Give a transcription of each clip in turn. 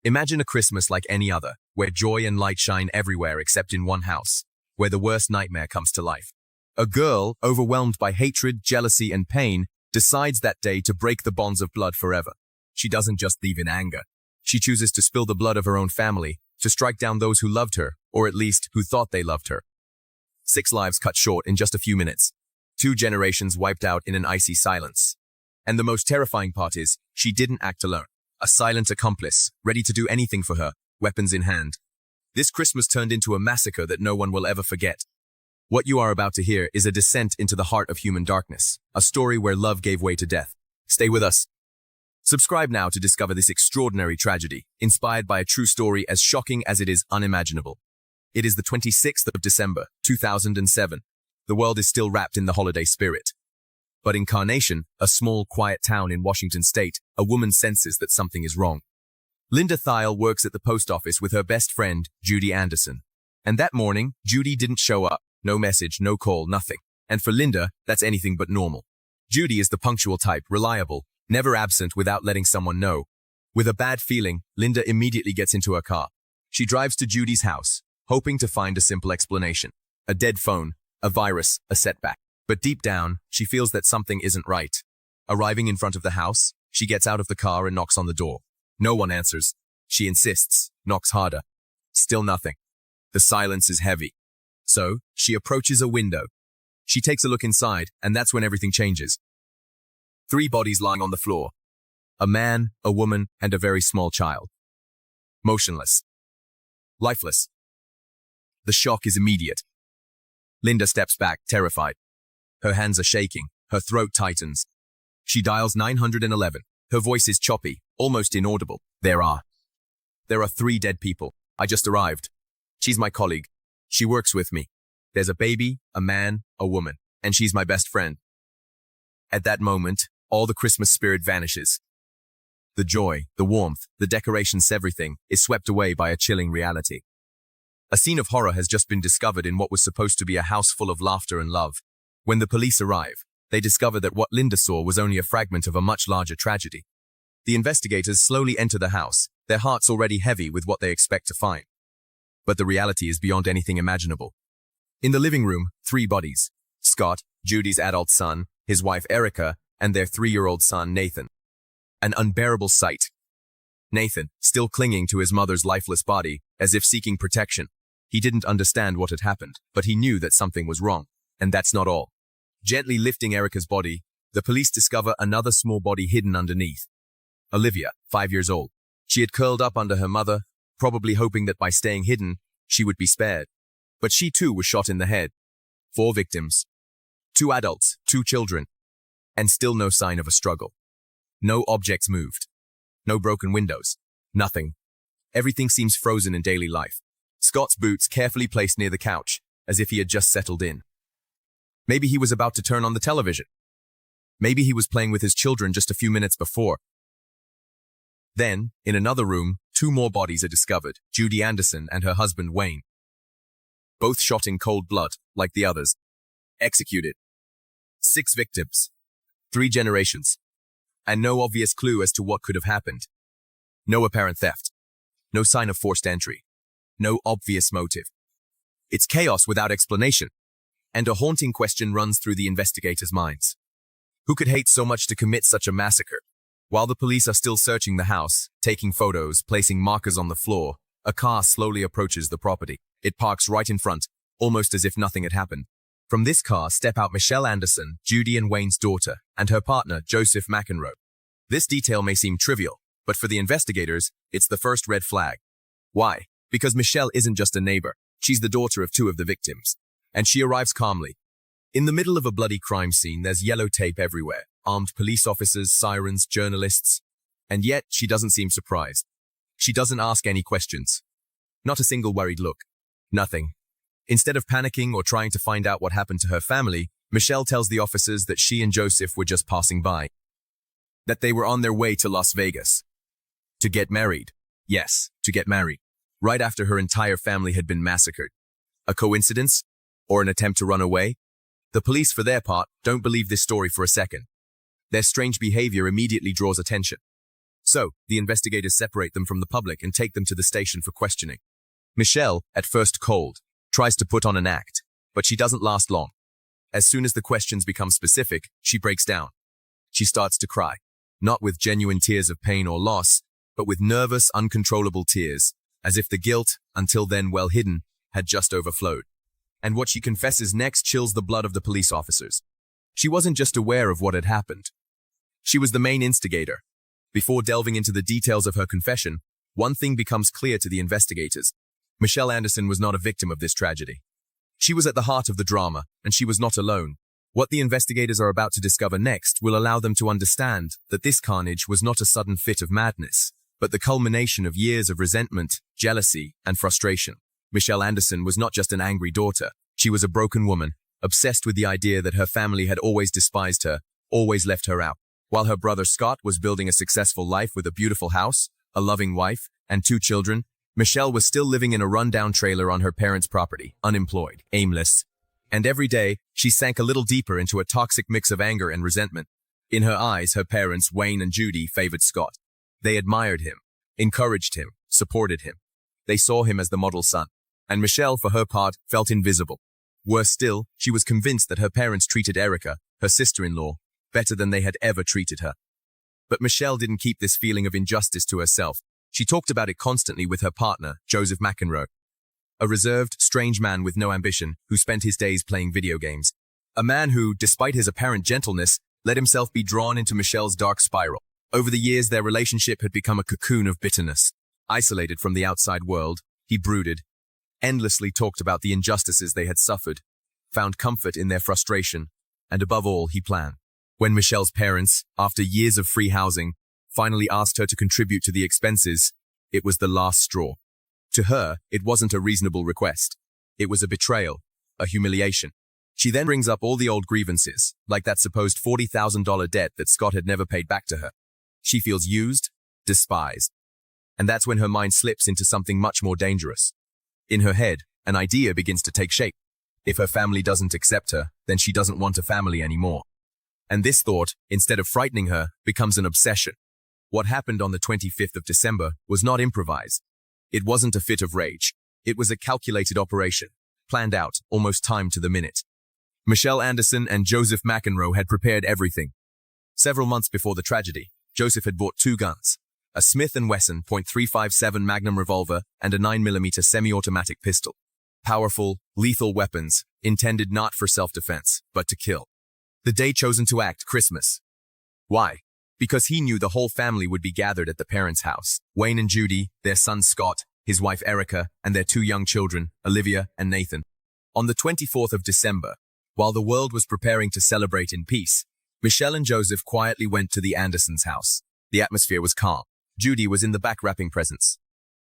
Imagine a Christmas like any other, where joy and light shine everywhere except in one house, where the worst nightmare comes to life. A girl, overwhelmed by hatred, jealousy, and pain, decides that day to break the bonds of blood forever. She doesn't just leave in anger. She chooses to spill the blood of her own family, to strike down those who loved her, or at least who thought they loved her. 6 lives cut short in just a few minutes. 2 generations wiped out in an icy silence. And the most terrifying part is, she didn't act alone. A silent accomplice, ready to do anything for her, weapons in hand. This Christmas turned into a massacre that no one will ever forget. What you are about to hear is a descent into the heart of human darkness, a story where love gave way to death. Stay with us. Subscribe now to discover this extraordinary tragedy, inspired by a true story as shocking as it is unimaginable. It is the 26th of December, 2007. The world is still wrapped in the holiday spirit. But in Carnation, a small, quiet town in Washington state, a woman senses that something is wrong. Linda Thiel works at the post office with her best friend, Judy Anderson. And that morning, Judy didn't show up. No message, no call, nothing. And for Linda, that's anything but normal. Judy is the punctual type, reliable, never absent without letting someone know. With a bad feeling, Linda immediately gets into her car. She drives to Judy's house, hoping to find a simple explanation. A dead phone, a virus, a setback. But deep down, she feels that something isn't right. Arriving in front of the house, she gets out of the car and knocks on the door. No one answers. She insists, knocks harder. Still nothing. The silence is heavy. So, she approaches a window. She takes a look inside, and that's when everything changes. 3 bodies lying on the floor. A man, a woman, and a very small child. Motionless. Lifeless. The shock is immediate. Linda steps back, terrified. Her hands are shaking. Her throat tightens. She dials 911. Her voice is choppy, almost inaudible. There are 3 dead people. I just arrived. She's my colleague. She works with me. There's a baby, a man, a woman, and she's my best friend. At that moment, all the Christmas spirit vanishes. The joy, the warmth, the decorations, everything is swept away by a chilling reality. A scene of horror has just been discovered in what was supposed to be a house full of laughter and love. When the police arrive, they discover that what Linda saw was only a fragment of a much larger tragedy. The investigators slowly enter the house, their hearts already heavy with what they expect to find. But the reality is beyond anything imaginable. In the living room, 3 bodies. Scott, Judy's adult son, his wife Erica, and their 3-year-old son Nathan. An unbearable sight. Nathan, still clinging to his mother's lifeless body, as if seeking protection. He didn't understand what had happened, but he knew that something was wrong. And that's not all. Gently lifting Erica's body, the police discover another small body hidden underneath. Olivia, 5 years old. She had curled up under her mother, probably hoping that by staying hidden, she would be spared. But she too was shot in the head. 4 victims. 2 adults, 2 children. And still no sign of a struggle. No objects moved. No broken windows. Nothing. Everything seems frozen in daily life. Scott's boots carefully placed near the couch, as if he had just settled in. Maybe he was about to turn on the television. Maybe he was playing with his children just a few minutes before. Then, in another room, 2 more bodies are discovered, Judy Anderson and her husband Wayne. Both shot in cold blood, like the others. Executed. 6 victims. 3 generations. And no obvious clue as to what could have happened. No apparent theft. No sign of forced entry. No obvious motive. It's chaos without explanation. And a haunting question runs through the investigators' minds. Who could hate so much to commit such a massacre? While the police are still searching the house, taking photos, placing markers on the floor, a car slowly approaches the property. It parks right in front, almost as if nothing had happened. From this car step out Michelle Anderson, Judy and Wayne's daughter, and her partner, Joseph McEnroe. This detail may seem trivial, but for the investigators, it's the first red flag. Why? Because Michelle isn't just a neighbor. She's the daughter of 2 of the victims. And she arrives calmly. In the middle of a bloody crime scene, there's yellow tape everywhere. Armed police officers, sirens, journalists. And yet, she doesn't seem surprised. She doesn't ask any questions. Not a single worried look. Nothing. Instead of panicking or trying to find out what happened to her family, Michelle tells the officers that she and Joseph were just passing by. That they were on their way to Las Vegas. To get married. Yes, to get married. Right after her entire family had been massacred. A coincidence? Or an attempt to run away? The police, for their part, don't believe this story for a second. Their strange behavior immediately draws attention. So, the investigators separate them from the public and take them to the station for questioning. Michelle, at first cold, tries to put on an act, but she doesn't last long. As soon as the questions become specific, she breaks down. She starts to cry, not with genuine tears of pain or loss, but with nervous, uncontrollable tears, as if the guilt, until then well hidden, had just overflowed. And what she confesses next chills the blood of the police officers. She wasn't just aware of what had happened. She was the main instigator. Before delving into the details of her confession, one thing becomes clear to the investigators. Michelle Anderson was not a victim of this tragedy. She was at the heart of the drama, and she was not alone. What the investigators are about to discover next will allow them to understand that this carnage was not a sudden fit of madness, but the culmination of years of resentment, jealousy, and frustration. Michelle Anderson was not just an angry daughter. She was a broken woman, obsessed with the idea that her family had always despised her, always left her out. While her brother Scott was building a successful life with a beautiful house, a loving wife, and 2 children, Michelle was still living in a rundown trailer on her parents' property, unemployed, aimless. And every day, she sank a little deeper into a toxic mix of anger and resentment. In her eyes, her parents, Wayne and Judy, favored Scott. They admired him, encouraged him, supported him. They saw him as the model son. And Michelle, for her part, felt invisible. Worse still, she was convinced that her parents treated Erica, her sister-in-law, better than they had ever treated her. But Michelle didn't keep this feeling of injustice to herself. She talked about it constantly with her partner, Joseph McEnroe, a reserved, strange man with no ambition who spent his days playing video games. A man who, despite his apparent gentleness, let himself be drawn into Michelle's dark spiral. Over the years, their relationship had become a cocoon of bitterness. Isolated from the outside world, he brooded, endlessly talked about the injustices they had suffered, found comfort in their frustration, and above all, he planned. When Michelle's parents, after years of free housing, finally asked her to contribute to the expenses, it was the last straw. To her, it wasn't a reasonable request. It was a betrayal, a humiliation. She then brings up all the old grievances, like that supposed $40,000 debt that Scott had never paid back to her. She feels used, despised. And that's when her mind slips into something much more dangerous. In her head, an idea begins to take shape. If her family doesn't accept her, then she doesn't want a family anymore. And this thought, instead of frightening her, becomes an obsession. What happened on the 25th of December was not improvised. It wasn't a fit of rage. It was a calculated operation, planned out, almost timed to the minute. Michelle Anderson and Joseph McEnroe had prepared everything. Several months before the tragedy, Joseph had bought 2 guns, a Smith & Wesson .357 Magnum revolver and a 9mm semi-automatic pistol. Powerful, lethal weapons, intended not for self-defense, but to kill. The day chosen to act, Christmas. Why? Because he knew the whole family would be gathered at the parents' house. Wayne and Judy, their son Scott, his wife Erica, and their 2 young children, Olivia and Nathan. On the 24th of December, while the world was preparing to celebrate in peace, Michelle and Joseph quietly went to the Andersons' house. The atmosphere was calm. Judy was in the back wrapping presents.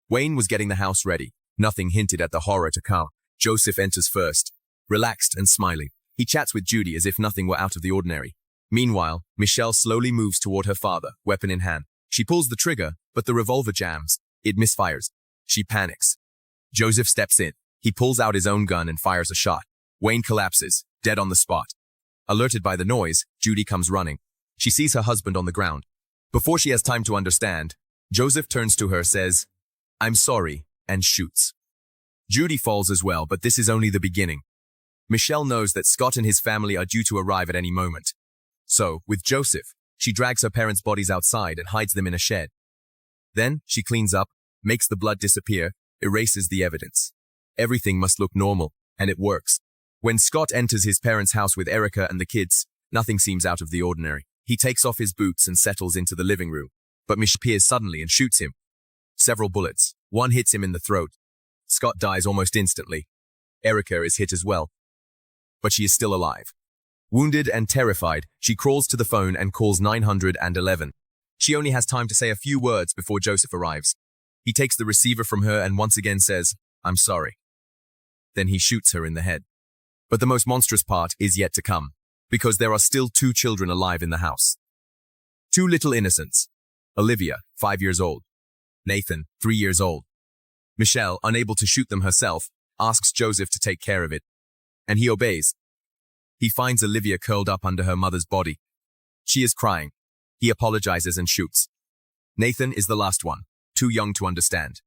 Wayne was getting the house ready. Nothing hinted at the horror to come. Joseph enters first, relaxed and smiling. He chats with Judy as if nothing were out of the ordinary. Meanwhile, Michelle slowly moves toward her father, weapon in hand. She pulls the trigger, but the revolver jams. It misfires. She panics. Joseph steps in. He pulls out his own gun and fires a shot. Wayne collapses, dead on the spot. Alerted by the noise, Judy comes running. She sees her husband on the ground. Before she has time to understand, Joseph turns to her, says, "I'm sorry," and shoots. Judy falls as well, but this is only the beginning. Michelle knows that Scott and his family are due to arrive at any moment. So, with Joseph, she drags her parents' bodies outside and hides them in a shed. Then, she cleans up, makes the blood disappear, erases the evidence. Everything must look normal, and it works. When Scott enters his parents' house with Erica and the kids, nothing seems out of the ordinary. He takes off his boots and settles into the living room, but Michelle appears suddenly and shoots him. Several bullets. One hits him in the throat. Scott dies almost instantly. Erica is hit as well, but she is still alive. Wounded and terrified, she crawls to the phone and calls 911. She only has time to say a few words before Joseph arrives. He takes the receiver from her and once again says, "I'm sorry." Then he shoots her in the head. But the most monstrous part is yet to come, because there are still 2 children alive in the house. 2 little innocents. Olivia, 5 years old. Nathan, 3 years old. Michelle, unable to shoot them herself, asks Joseph to take care of it. And he obeys. He finds Olivia curled up under her mother's body. She is crying. He apologizes and shoots. Nathan is the last one, too young to understand.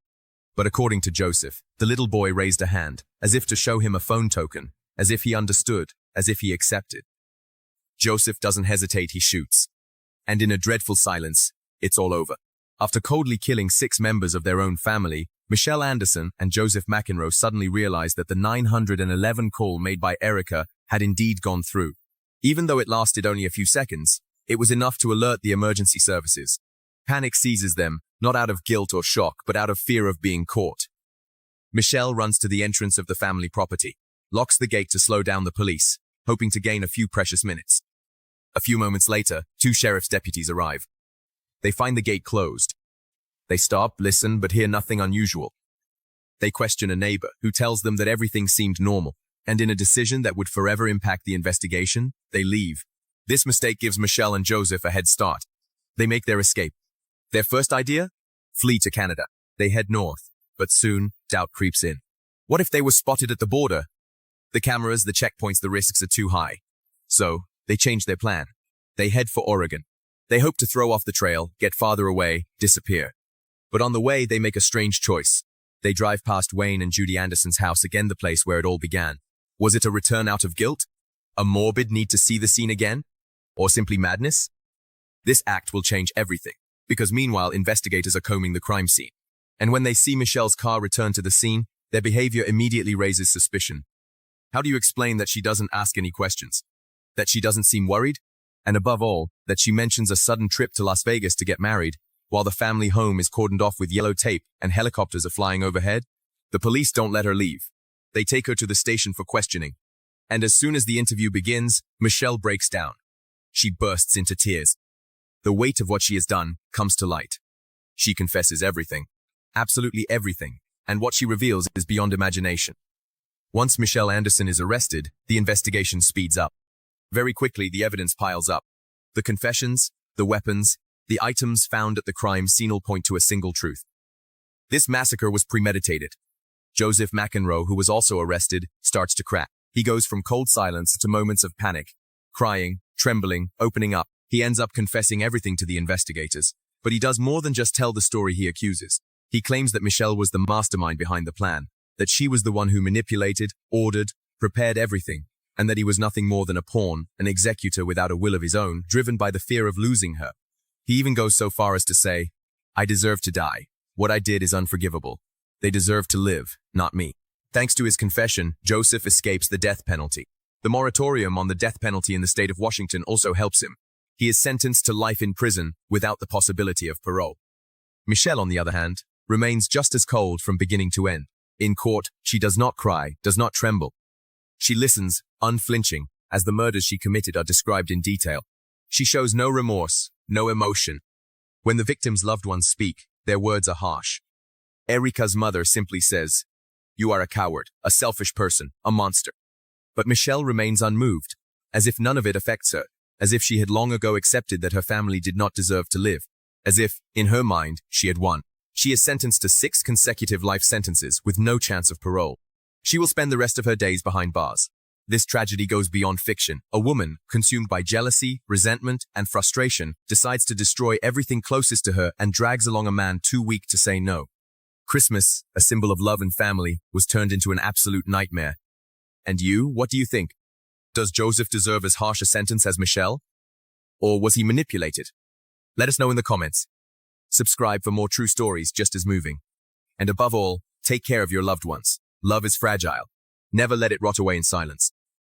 But according to Joseph, the little boy raised a hand, as if to show him a phone token, as if he understood, as if he accepted. Joseph doesn't hesitate, he shoots. And in a dreadful silence, it's all over. After coldly killing 6 members of their own family, Michelle Anderson and Joseph McEnroe suddenly realized that the 911 call made by Erica had indeed gone through. Even though it lasted only a few seconds, it was enough to alert the emergency services. Panic seizes them, not out of guilt or shock, but out of fear of being caught. Michelle runs to the entrance of the family property, locks the gate to slow down the police, hoping to gain a few precious minutes. A few moments later, 2 sheriff's deputies arrive. They find the gate closed. They stop, listen, but hear nothing unusual. They question a neighbor, who tells them that everything seemed normal, and in a decision that would forever impact the investigation, they leave. This mistake gives Michelle and Joseph a head start. They make their escape. Their first idea? Flee to Canada. They head north, but soon, doubt creeps in. What if they were spotted at the border? The cameras, the checkpoints, the risks are too high. So, they change their plan. They head for Oregon. They hope to throw off the trail, get farther away, disappear. But on the way, they make a strange choice. They drive past Wayne and Judy Anderson's house, again the place where it all began. Was it a return out of guilt? A morbid need to see the scene again? Or simply madness? This act will change everything, because meanwhile investigators are combing the crime scene. And when they see Michelle's car return to the scene, their behavior immediately raises suspicion. How do you explain that she doesn't ask any questions? That she doesn't seem worried? And above all, that she mentions a sudden trip to Las Vegas to get married, while the family home is cordoned off with yellow tape and helicopters are flying overhead? The police don't let her leave. They take her to the station for questioning. And as soon as the interview begins, Michelle breaks down. She bursts into tears. The weight of what she has done comes to light. She confesses everything. Absolutely everything. And what she reveals is beyond imagination. Once Michelle Anderson is arrested, the investigation speeds up. Very quickly, the evidence piles up. The confessions, the weapons, the items found at the crime scene all point to a single truth. This massacre was premeditated. Joseph McEnroe, who was also arrested, starts to crack. He goes from cold silence to moments of panic, crying, trembling, opening up. He ends up confessing everything to the investigators. But he does more than just tell the story he accuses. He claims that Michelle was the mastermind behind the plan, that she was the one who manipulated, ordered, prepared everything, and that he was nothing more than a pawn, an executor without a will of his own, driven by the fear of losing her. He even goes so far as to say, "I deserve to die. What I did is unforgivable. They deserve to live, not me." Thanks to his confession, Joseph escapes the death penalty. The moratorium on the death penalty in the state of Washington also helps him. He is sentenced to life in prison without the possibility of parole. Michelle, on the other hand, remains just as cold from beginning to end. In court, she does not cry, does not tremble. She listens, unflinching, as the murders she committed are described in detail. She shows no remorse, no emotion. When the victim's loved ones speak, their words are harsh. Erica's mother simply says, "You are a coward, a selfish person, a monster." But Michelle remains unmoved, as if none of it affects her, as if she had long ago accepted that her family did not deserve to live, as if, in her mind, she had won. She is sentenced to 6 consecutive life sentences with no chance of parole. She will spend the rest of her days behind bars. This tragedy goes beyond fiction. A woman, consumed by jealousy, resentment, and frustration, decides to destroy everything closest to her and drags along a man too weak to say no. Christmas, a symbol of love and family, was turned into an absolute nightmare. And you, what do you think? Does Joseph deserve as harsh a sentence as Michelle? Or was he manipulated? Let us know in the comments. Subscribe for more true stories just as moving. And above all, take care of your loved ones. Love is fragile. Never let it rot away in silence.